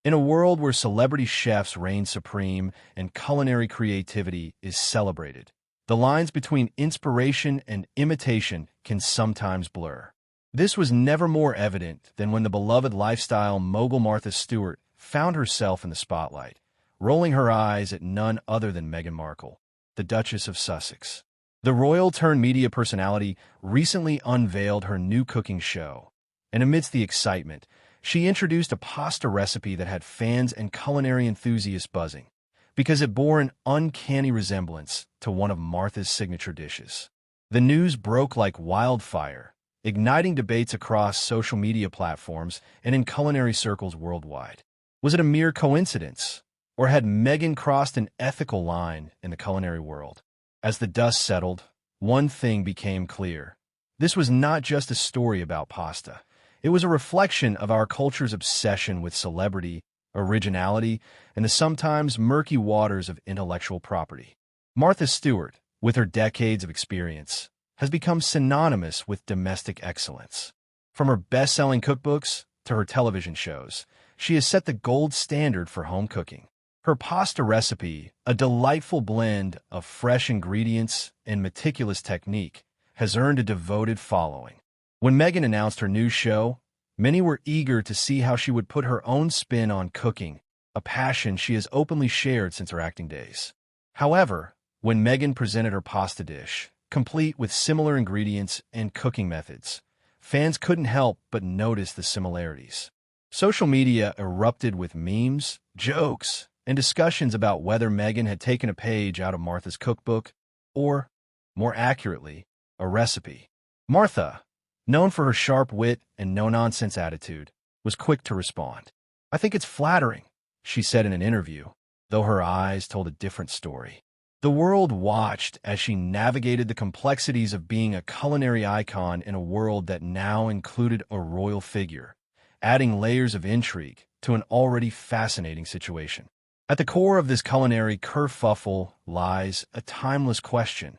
In a world where celebrity chefs reign supreme and culinary creativity is celebrated, the lines between inspiration and imitation can sometimes blur. This was never more evident than when the beloved lifestyle mogul Martha Stewart found herself in the spotlight, rolling her eyes at none other than Meghan Markle, the Duchess of Sussex. The royal-turned-media personality recently unveiled her new cooking show, and amidst the excitement, she introduced a pasta recipe that had fans and culinary enthusiasts buzzing, because it bore an uncanny resemblance to one of Martha's signature dishes. The news broke like wildfire, igniting debates across social media platforms and in culinary circles worldwide. Was it a mere coincidence, or had Meghan crossed an ethical line in the culinary world? As the dust settled, one thing became clear. This was not just a story about pasta. It was a reflection of our culture's obsession with celebrity, originality, and the sometimes murky waters of intellectual property. Martha Stewart, with her decades of experience, has become synonymous with domestic excellence. From her best-selling cookbooks to her television shows, she has set the gold standard for home cooking. Her pasta recipe, a delightful blend of fresh ingredients and meticulous technique, has earned a devoted following. When Meghan announced her new show, many were eager to see how she would put her own spin on cooking, a passion she has openly shared since her acting days. However, when Meghan presented her pasta dish, complete with similar ingredients and cooking methods, fans couldn't help but notice the similarities. Social media erupted with memes, jokes, and discussions about whether Meghan had taken a page out of Martha's cookbook or, more accurately, a recipe. Martha, known for her sharp wit and no-nonsense attitude, was quick to respond. "I think it's flattering," she said in an interview, though her eyes told a different story. The world watched as she navigated the complexities of being a culinary icon in a world that now included a royal figure, adding layers of intrigue to an already fascinating situation. At the core of this culinary kerfuffle lies a timeless question.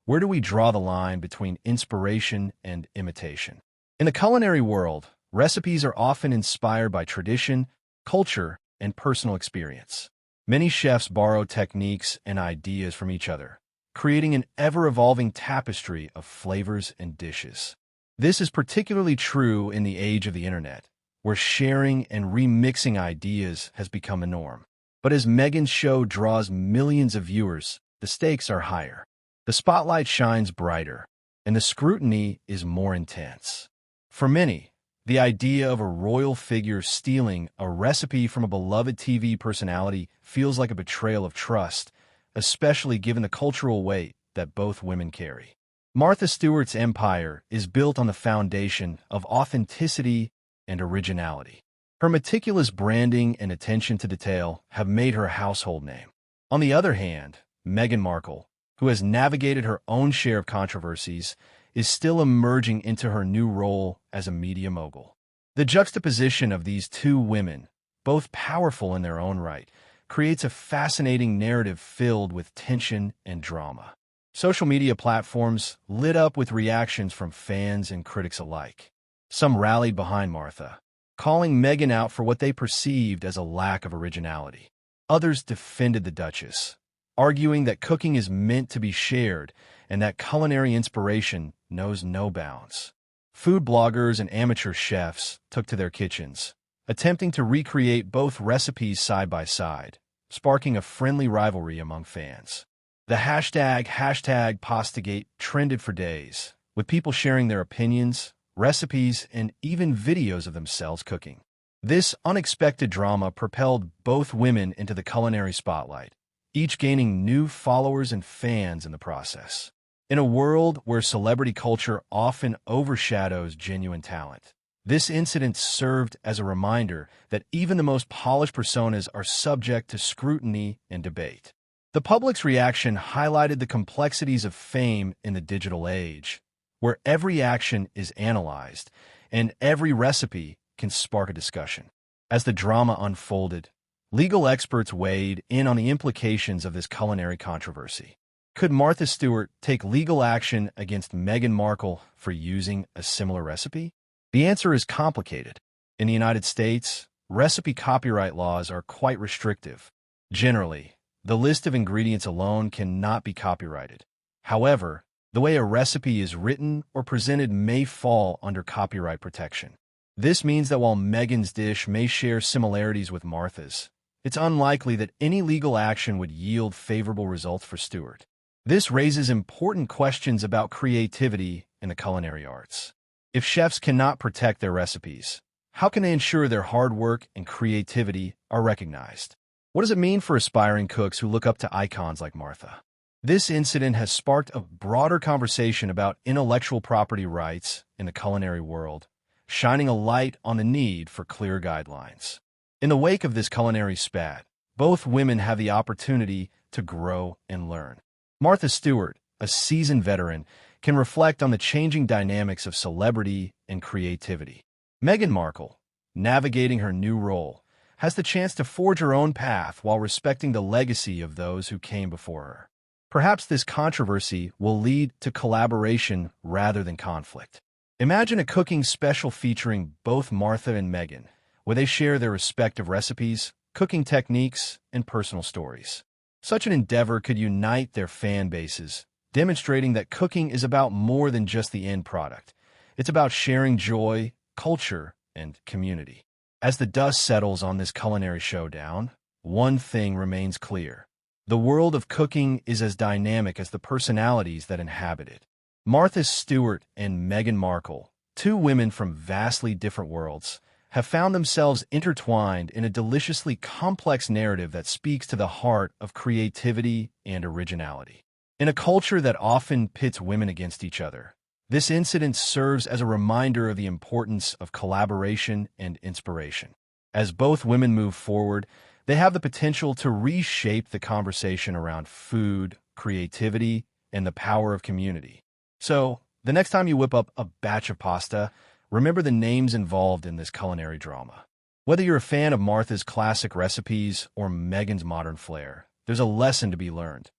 Where do we draw the line between inspiration and imitation? In the culinary world, recipes are often inspired by tradition, culture, and personal experience. Many chefs borrow techniques and ideas from each other, creating an ever-evolving tapestry of flavors and dishes. This is particularly true in the age of the internet, where sharing and remixing ideas has become a norm. But as Meghan's show draws millions of viewers, the stakes are higher. The spotlight shines brighter, and the scrutiny is more intense. For many, the idea of a royal figure stealing a recipe from a beloved TV personality feels like a betrayal of trust, especially given the cultural weight that both women carry. Martha Stewart's empire is built on the foundation of authenticity and originality. Her meticulous branding and attention to detail have made her a household name. On the other hand, Meghan Markle, who has navigated her own share of controversies, is still emerging into her new role as a media mogul. The juxtaposition of these two women, both powerful in their own right, creates a fascinating narrative filled with tension and drama. Social media platforms lit up with reactions from fans and critics alike. Some rallied behind Martha, calling Meghan out for what they perceived as a lack of originality. Others defended the Duchess, arguing that cooking is meant to be shared and that culinary inspiration knows no bounds. Food bloggers and amateur chefs took to their kitchens, attempting to recreate both recipes side by side, sparking a friendly rivalry among fans. The hashtag #PastaGate trended for days, with people sharing their opinions, recipes, and even videos of themselves cooking. This unexpected drama propelled both women into the culinary spotlight, each gaining new followers and fans in the process. In a world where celebrity culture often overshadows genuine talent, this incident served as a reminder that even the most polished personas are subject to scrutiny and debate. The public's reaction highlighted the complexities of fame in the digital age, where every action is analyzed and every recipe can spark a discussion. As the drama unfolded, legal experts weighed in on the implications of this culinary controversy. Could Martha Stewart take legal action against Meghan Markle for using a similar recipe? The answer is complicated. In the United States, recipe copyright laws are quite restrictive. Generally, the list of ingredients alone cannot be copyrighted. However, the way a recipe is written or presented may fall under copyright protection. This means that while Meghan's dish may share similarities with Martha's, it's unlikely that any legal action would yield favorable results for Stewart. This raises important questions about creativity in the culinary arts. If chefs cannot protect their recipes, how can they ensure their hard work and creativity are recognized? What does it mean for aspiring cooks who look up to icons like Martha? This incident has sparked a broader conversation about intellectual property rights in the culinary world, shining a light on the need for clear guidelines. In the wake of this culinary spat, both women have the opportunity to grow and learn. Martha Stewart, a seasoned veteran, can reflect on the changing dynamics of celebrity and creativity. Meghan Markle, navigating her new role, has the chance to forge her own path while respecting the legacy of those who came before her. Perhaps this controversy will lead to collaboration rather than conflict. Imagine a cooking special featuring both Martha and Meghan, where they share their respective recipes, cooking techniques, and personal stories. Such an endeavor could unite their fan bases, demonstrating that cooking is about more than just the end product. It's about sharing joy, culture, and community. As the dust settles on this culinary showdown, one thing remains clear. The world of cooking is as dynamic as the personalities that inhabit it. Martha Stewart and Meghan Markle, two women from vastly different worlds, have found themselves intertwined in a deliciously complex narrative that speaks to the heart of creativity and originality. In a culture that often pits women against each other, this incident serves as a reminder of the importance of collaboration and inspiration. As both women move forward, they have the potential to reshape the conversation around food, creativity, and the power of community. So, the next time you whip up a batch of pasta, remember the names involved in this culinary drama. Whether you're a fan of Martha's classic recipes or Meghan's modern flair, there's a lesson to be learned.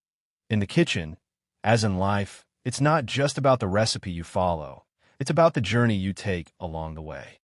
In the kitchen, as in life, it's not just about the recipe you follow. It's about the journey you take along the way.